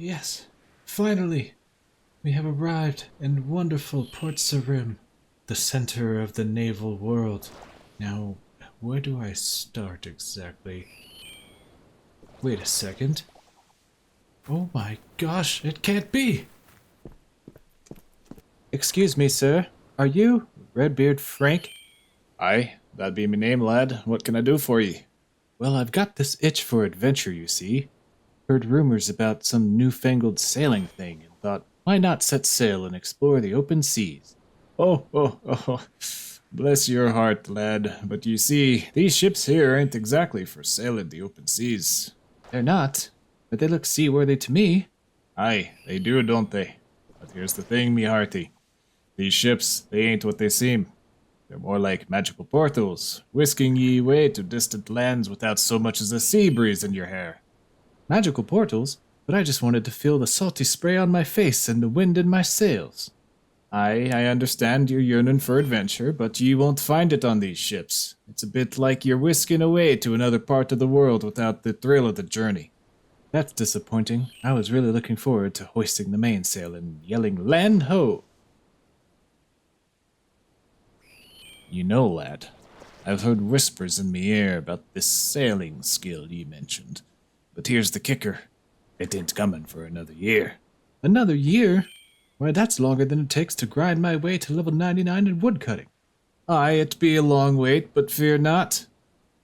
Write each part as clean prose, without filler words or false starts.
Yes, finally, we have arrived in wonderful Port Sarim, the center of the naval world. Now, where do I start exactly? Wait a second. Oh my gosh, it can't be! Excuse me, sir. Are you Redbeard Frank? Aye, that'd be me name, lad. What can I do for ye? Well, I've got this itch for adventure, you see. Heard rumors about some newfangled sailing thing and thought, why not set sail and explore the open seas? Oh. Bless your heart, lad. But you see, these ships here ain't exactly for sailing the open seas. They're not, but they look seaworthy to me. Aye, they do, don't they? But here's the thing, me hearty. These ships, they ain't what they seem. They're more like magical portals, whisking ye away to distant lands without so much as a sea breeze in your hair. Magical portals? But I just wanted to feel the salty spray on my face and the wind in my sails. Aye, I understand you're yearning for adventure, but ye won't find it on these ships. It's a bit like you're whisking away to another part of the world without the thrill of the journey. That's disappointing. I was really looking forward to hoisting the mainsail and yelling, "Land ho!" You know, lad, I've heard whispers in me ear about this sailing skill ye mentioned. But here's the kicker. It ain't coming for another year. Another year? Why, that's longer than it takes to grind my way to level 99 in woodcutting. Aye, it be a long wait, but fear not.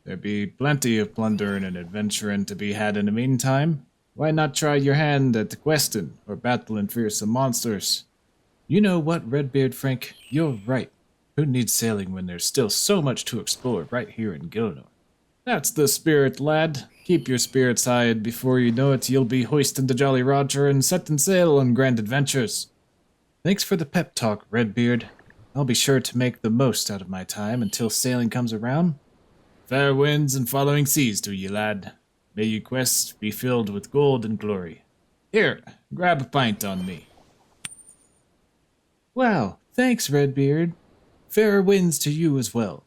There be plenty of plundering and adventuring to be had in the meantime. Why not try your hand at questing or battling fearsome monsters? You know what, Redbeard Frank? You're right. Who needs sailing when there's still so much to explore right here in Gillinor? That's the spirit, lad. Keep your spirits high, and before you know it, you'll be hoisting the Jolly Roger and setting sail on grand adventures. Thanks for the pep talk, Redbeard. I'll be sure to make the most out of my time until sailing comes around. Fair winds and following seas to ye, lad. May your quest be filled with gold and glory. Here, grab a pint on me. Wow, thanks, Redbeard. Fair winds to you as well.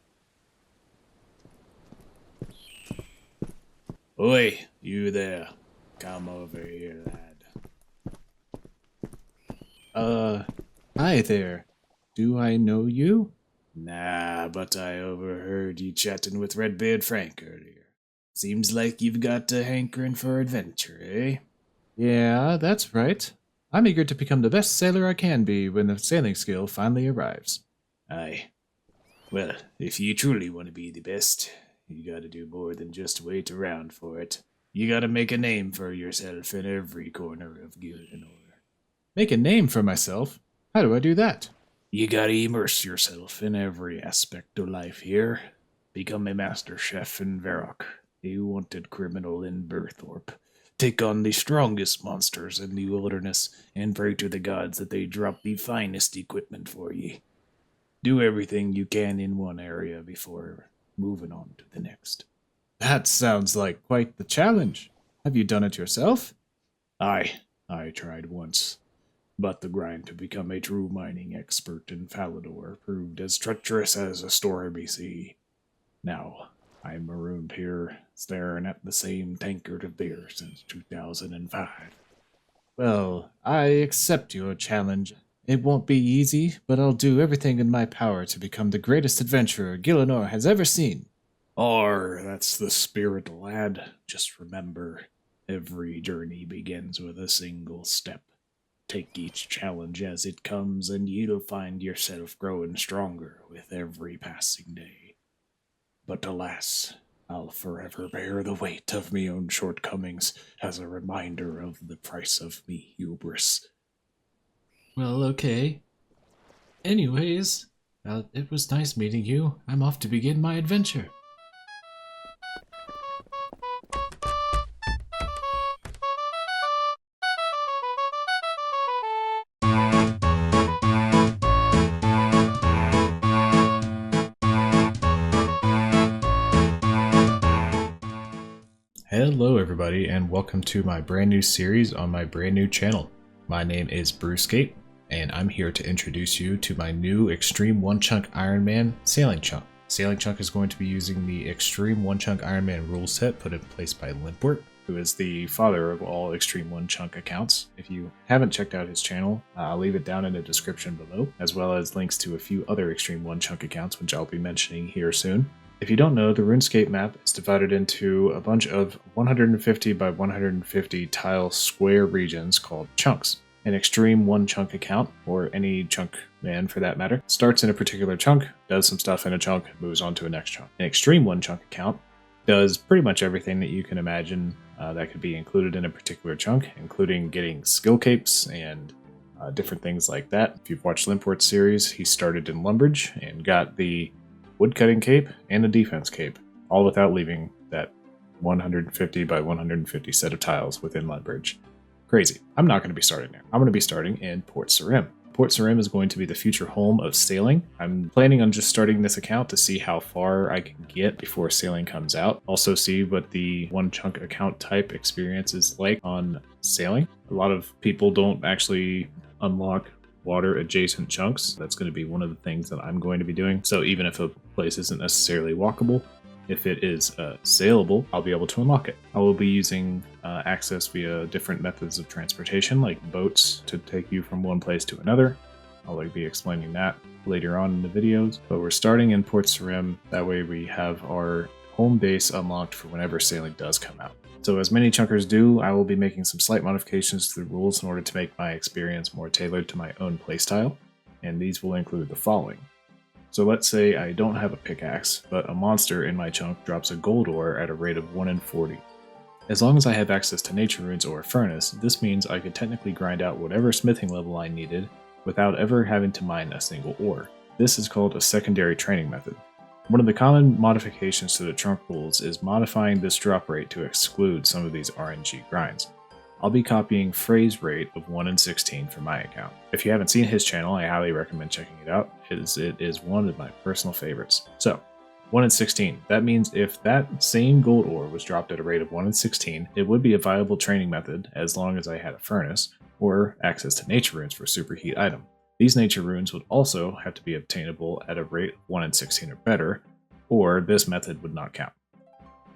Oi, you there. Come over here, lad. Hi there. Do I know you? Nah, but I overheard you chatting with Redbeard Frank earlier. Seems like you've got a hankering for adventure, eh? Yeah, that's right. I'm eager to become the best sailor I can be when the sailing skill finally arrives. Aye. Well, if you truly want to be the best, you gotta do more than just wait around for it. You gotta make a name for yourself in every corner of Gillinor. Make a name for myself? How do I do that? You gotta immerse yourself in every aspect of life here. Become a master chef in Varrock, a wanted criminal in Burthorpe. Take on the strongest monsters in the wilderness, and pray to the gods that they drop the finest equipment for ye. Do everything you can in one area before moving on to the next. That sounds like quite the challenge. Have you done it yourself? Aye, I tried once. But the grind to become a true mining expert in Falador proved as treacherous as a stormy sea. Now, I'm marooned here, staring at the same tankard of beer since 2005. Well, I accept your challenge. It won't be easy, but I'll do everything in my power to become the greatest adventurer Gillinor has ever seen. That's the spirit, lad. Just remember, every journey begins with a single step. Take each challenge as it comes, and you'll find yourself growing stronger with every passing day. But alas, I'll forever bear the weight of me own shortcomings as a reminder of the price of me hubris. Well, okay. Anyways, it was nice meeting you. I'm off to begin my adventure. Hello everybody and welcome to my brand new series on my brand new channel. My name is Runescape and I'm here to introduce you to my new Xtreme One Chunk Ironman SailingChunk. SailingChunk is going to be using the Xtreme One Chunk Ironman rule set put in place by Limport. who is the father of all Xtreme One Chunk accounts. If you haven't checked out his channel, I'll leave it down in the description below, as well as links to a few other Xtreme One Chunk accounts, which I'll be mentioning here soon. If you don't know, the RuneScape map is divided into a bunch of 150 by 150 tile square regions called chunks. An Xtreme One Chunk account, or any chunk man for that matter, starts in a particular chunk, does some stuff in a chunk, moves on to a next chunk. An Xtreme One Chunk account does pretty much everything that you can imagine that could be included in a particular chunk, including getting skill capes and different things like that. If you've watched Limport's series, he started in Lumbridge and got the woodcutting cape and a defense cape, all without leaving that 150 by 150 set of tiles within Lumbridge. Crazy. I'm not going to be starting there. I'm going to be starting in Port Sarim. Port Sarim is going to be the future home of sailing. I'm planning on just starting this account to see how far I can get before sailing comes out. Also see what the one chunk account type experience is like on sailing. A lot of people don't actually unlock water adjacent chunks. That's going to be one of the things that I'm going to be doing. So even if a place isn't necessarily walkable, if it is sailable, I'll be able to unlock it. I will be using access via different methods of transportation, like boats, to take you from one place to another. I'll be explaining that later on in the videos. But we're starting in Port Sarim. That way we have our home base unlocked for whenever sailing does come out. So as many chunkers do, I will be making some slight modifications to the rules in order to make my experience more tailored to my own playstyle, and these will include the following. So let's say I don't have a pickaxe, but a monster in my chunk drops a gold ore at a rate of 1 in 40. As long as I have access to nature runes or a furnace, this means I could technically grind out whatever smithing level I needed without ever having to mine a single ore. This is called a secondary training method. One of the common modifications to the chunk rules is modifying this drop rate to exclude some of these RNG grinds. I'll be copying Frey's rate of 1 in 16 for my account. If you haven't seen his channel, I highly recommend checking it out, as it is one of my personal favorites. So, 1 in 16. That means if that same gold ore was dropped at a rate of 1 in 16, it would be a viable training method as long as I had a furnace, or access to nature runes for superheat item. These nature runes would also have to be obtainable at a rate of 1 in 16 or better, or this method would not count.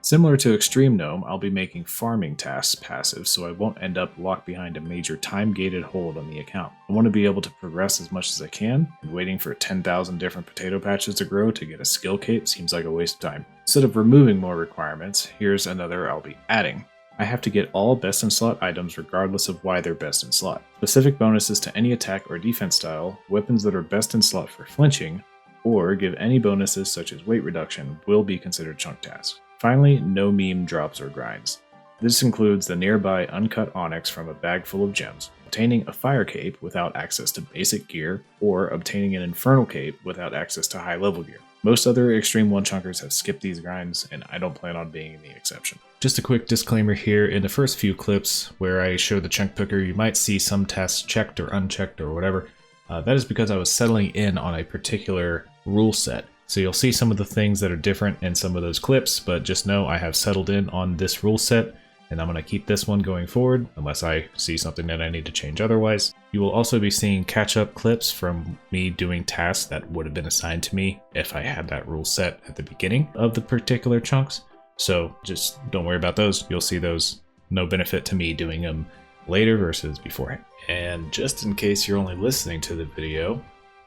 Similar to Extreme Gnome, I'll be making farming tasks passive so I won't end up locked behind a major time-gated hold on the account. I want to be able to progress as much as I can, and waiting for 10,000 different potato patches to grow to get a skill cape seems like a waste of time. Instead of removing more requirements, here's another I'll be adding. I have to get all best in slot items regardless of why they're best in slot. Specific bonuses to any attack or defense style, weapons that are best in slot for flinching, or give any bonuses such as weight reduction will be considered chunk tasks. Finally, no meme drops or grinds. This includes the nearby uncut onyx from a bag full of gems, obtaining a fire cape without access to basic gear, or obtaining an infernal cape without access to high level gear. Most other Xtreme One Chunkers have skipped these grinds, and I don't plan on being the exception. Just a quick disclaimer here, in the first few clips where I show the chunk picker, you might see some tasks checked or unchecked or whatever. That is because I was settling in on a particular rule set. So you'll see some of the things that are different in some of those clips, but just know I have settled in on this rule set, and I'm going to keep this one going forward, unless I see something that I need to change otherwise. You will also be seeing catch-up clips from me doing tasks that would have been assigned to me if I had that rule set at the beginning of the particular chunks. So just don't worry about those. You'll see those. No benefit to me doing them later versus beforehand. And just in case you're only listening to the video,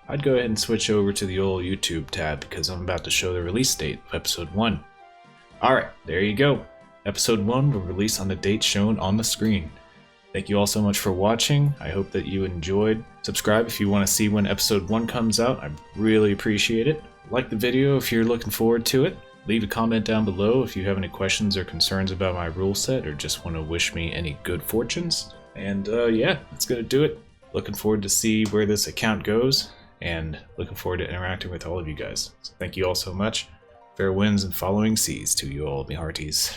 I'd go ahead and switch over to the old YouTube tab because I'm about to show the release date of episode 1. Alright, there you go. Episode 1 will release on the date shown on the screen. Thank you all so much for watching. I hope that you enjoyed. Subscribe if you want to see when episode 1 comes out. I really appreciate it. Like the video if you're looking forward to it. Leave a comment down below if you have any questions or concerns about my rule set or just want to wish me any good fortunes. And yeah, that's going to do it. Looking forward to see where this account goes, and looking forward to interacting with all of you guys. So thank you all so much. Fair winds and following seas to you all, me hearties.